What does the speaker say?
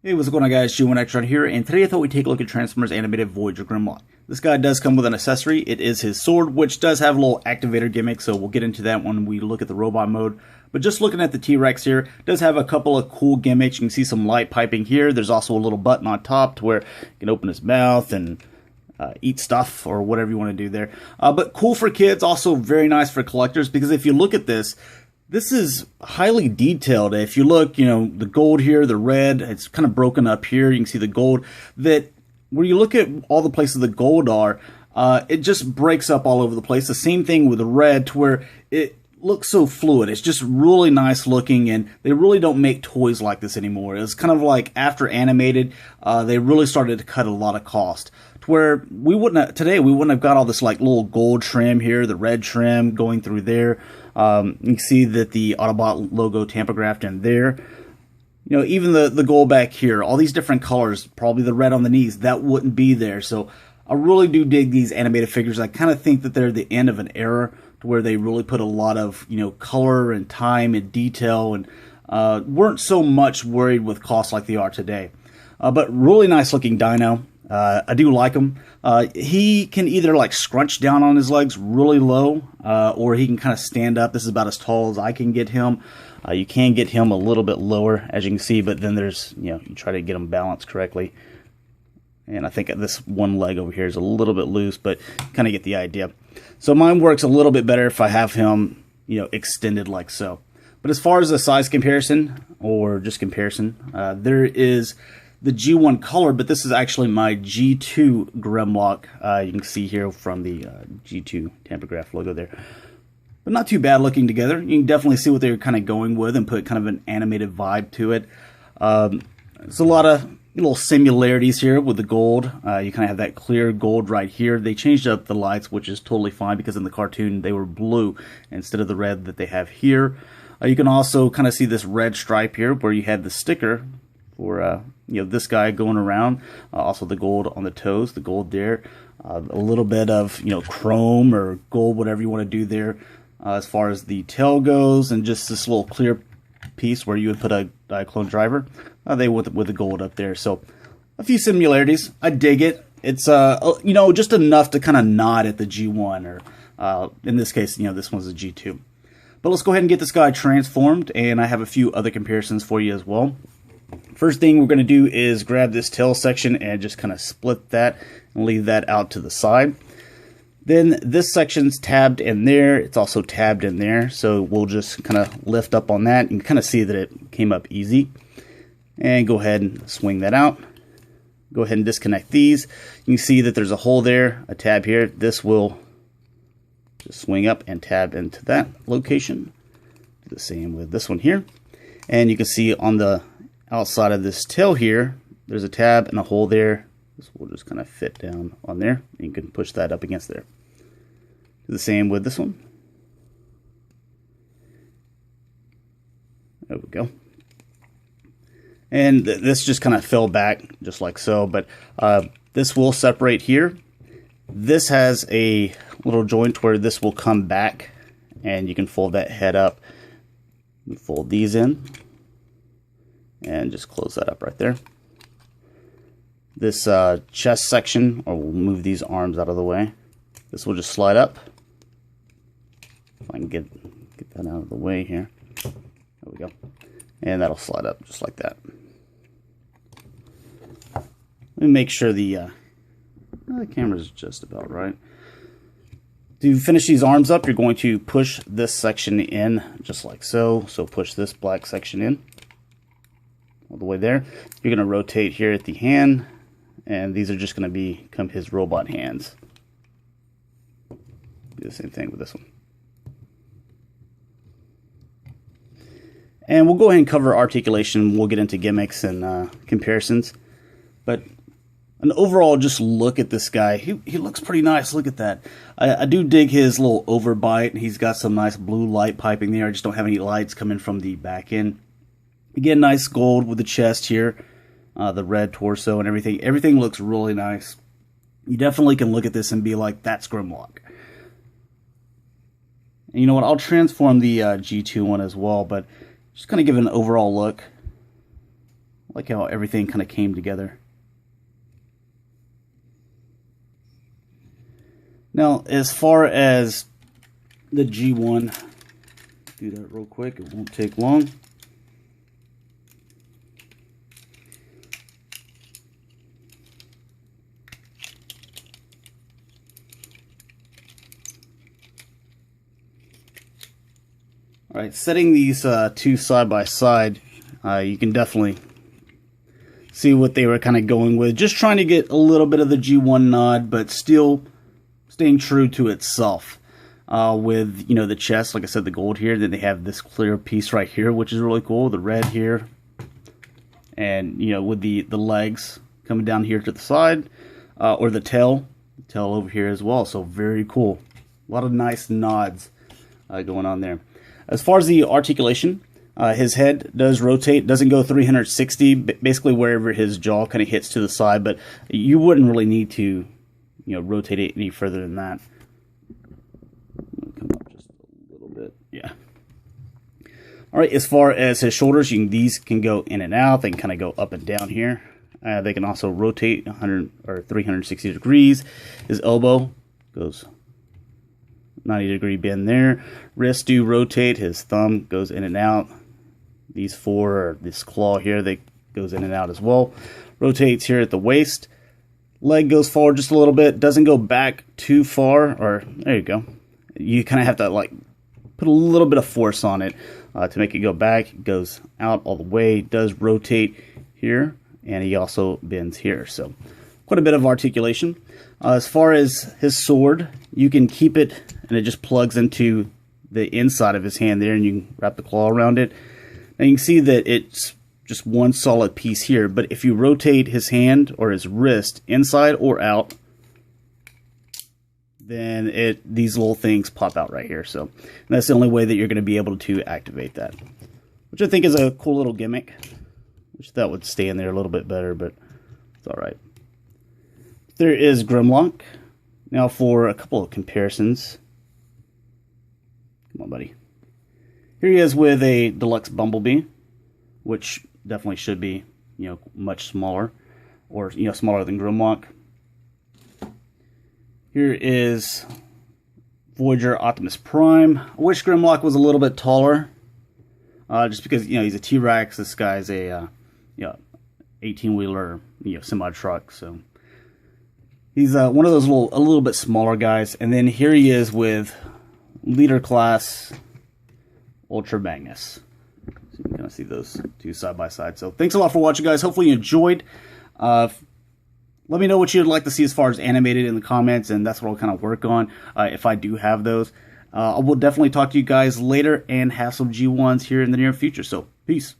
Hey, what's going on, guys? G1X right here, and today I thought we'd take a look at Transformers Animated Voyager Grimlock. This guy does come with an accessory. It is his sword, which does have a little activator gimmick, so we'll get into that when we look at the robot mode. But just looking at the T-Rex here, does have a couple of cool gimmicks. You can see some light piping here. There's also a little button on top to where you can open his mouth and eat stuff or whatever you want to do there. But cool for kids, also very nice for collectors, because if you look at this, this is highly detailed. If you look, the gold here, the red, it's kind of broken up here. You can see the gold. That where you look at all the places the gold are, it just breaks up all over the place. The same thing with the red, to where it looks so fluid. It's just really nice looking, and they really don't make toys like this anymore. It's kind of like after animated, they really started to cut a lot of cost. To where we wouldn't have got all this like little gold trim here, the red trim going through there. You can see that the Autobot logo tampographed in there. Even the gold back here, all these different colors, probably the red on the knees, that wouldn't be there. So I really do dig these animated figures. I kind of think that they're the end of an era, to where they really put a lot of, color and time and detail, and weren't so much worried with cost like they are today. But really nice looking dino. I do like him. He can either like scrunch down on his legs really low, or he can kind of stand up. This is about as tall as I can get him. You can get him a little bit lower, as you can see, but then there's, you try to get him balanced correctly. And I think this one leg over here is a little bit loose, but kind of get the idea. So mine works a little bit better if I have him, extended like so. But as far as the size comparison, or just comparison, there is the G1 color, but this is actually my G2 Grimlock. You can see here from the G2 tampograph logo there. But not too bad looking together. You can definitely see what they're kind of going with and put kind of an animated vibe to it. There's a lot of little similarities here with the gold. You kind of have that clear gold right here. They changed up the lights, which is totally fine, because in the cartoon they were blue instead of the red that they have here. You can also kind of see this red stripe here where you had the sticker for this guy going around. Also the gold on the toes, the gold there. A little bit of chrome or gold, whatever you want to do there, as far as the tail goes, and just this little clear piece where you would put a Diaclone driver. They went with the gold up there. So a few similarities. I dig it. It's just enough to kind of nod at the G1, or in this case, this one's a G2. But let's go ahead and get this guy transformed, and I have a few other comparisons for you as well. First thing we're going to do is grab this tail section and just kind of split that and leave that out to the side. Then this section's tabbed in there. It's also tabbed in there. So we'll just kind of lift up on that. You can kind of see that it came up easy. And go ahead and swing that out. Go ahead and disconnect these. You can see that there's a hole there, a tab here. This will just swing up and tab into that location. Do the same with this one here. And you can see on the outside of this tail here, there's a tab and a hole there. This will just kind of fit down on there. And you can push that up against there. Do the same with this one. There we go. And this just kind of fell back just like so, but this will separate here. This has a little joint where this will come back, and you can fold that head up. You fold these in and just close that up right there. This chest section, or we'll move these arms out of the way. This will just slide up. If I can get that out of the way here. There we go. And that'll slide up just like that. Let me make sure the camera's just about right. To finish these arms up, you're going to push this section in just like so. So push this black section in all the way there. You're going to rotate here at the hand, and these are just going to become his robot hands. Do the same thing with this one. And we'll go ahead and cover articulation. We'll get into gimmicks and comparisons. But an overall just look at this guy. He looks pretty nice. Look at that. I do dig his little overbite. He's got some nice blue light piping there. I just don't have any lights coming from the back end. Again, nice gold with the chest here. The red torso and everything. Everything looks really nice. You definitely can look at this and be like, that's Grimlock. And you know what? I'll transform the G2 one as well, but just kind of give it an overall look. like how everything kind of came together. Now, as far as the G1, do that real quick, it won't take long. Alright, setting these two side by side, you can definitely see what they were kind of going with. Just trying to get a little bit of the G1 nod, but still staying true to itself. With, you know, the chest, like I said, the gold here. Then they have this clear piece right here, which is really cool. The red here. And, you know, with the legs coming down here to the side. Or the tail over here as well. So very cool. A lot of nice nods going on there. As far as the articulation, his head does rotate, doesn't go 360, basically wherever his jaw kind of hits to the side, but you wouldn't really need to, you know, rotate it any further than that. Come up just a little bit, yeah. All right, as far as his shoulders, these can go in and out. They can kind of go up and down here. They can also rotate 100 or 360 degrees. His elbow goes 90-degree bend there. Wrists do rotate. His thumb goes in and out. These four, or this claw here, that goes in and out as well. Rotates here at the waist. Leg goes forward just a little bit. Doesn't go back too far. Or there you go. You kind of have to like put a little bit of force on it to make it go back. It goes out all the way. Does rotate here, and he also bends here. So quite a bit of articulation. As far as his sword, you can keep it, and it just plugs into the inside of his hand there, and you can wrap the claw around it. Now you can see that it's just one solid piece here, but if you rotate his hand or his wrist inside or out, then these little things pop out right here. So that's the only way that you're going to be able to activate that, which I think is a cool little gimmick. Wish that would stay in there a little bit better, but it's all right. There is Grimlock. Now for a couple of comparisons. Come on, buddy. Here he is with a deluxe Bumblebee, which definitely should be, you know, much smaller, or, you know, smaller than Grimlock. Here is Voyager Optimus Prime. I wish Grimlock was a little bit taller, just because, you know, he's a T-Rex. This guy's a, you know, 18-wheeler, you know, semi-truck. So he's one of those a little bit smaller guys. And then here he is with Leader Class Ultra Magnus. So you can kind of see those two side by side. So thanks a lot for watching, guys. Hopefully you enjoyed. Let me know what you'd like to see as far as animated in the comments, and that's what I'll kind of work on if I do have those. I will definitely talk to you guys later and have some G1s here in the near future. So peace.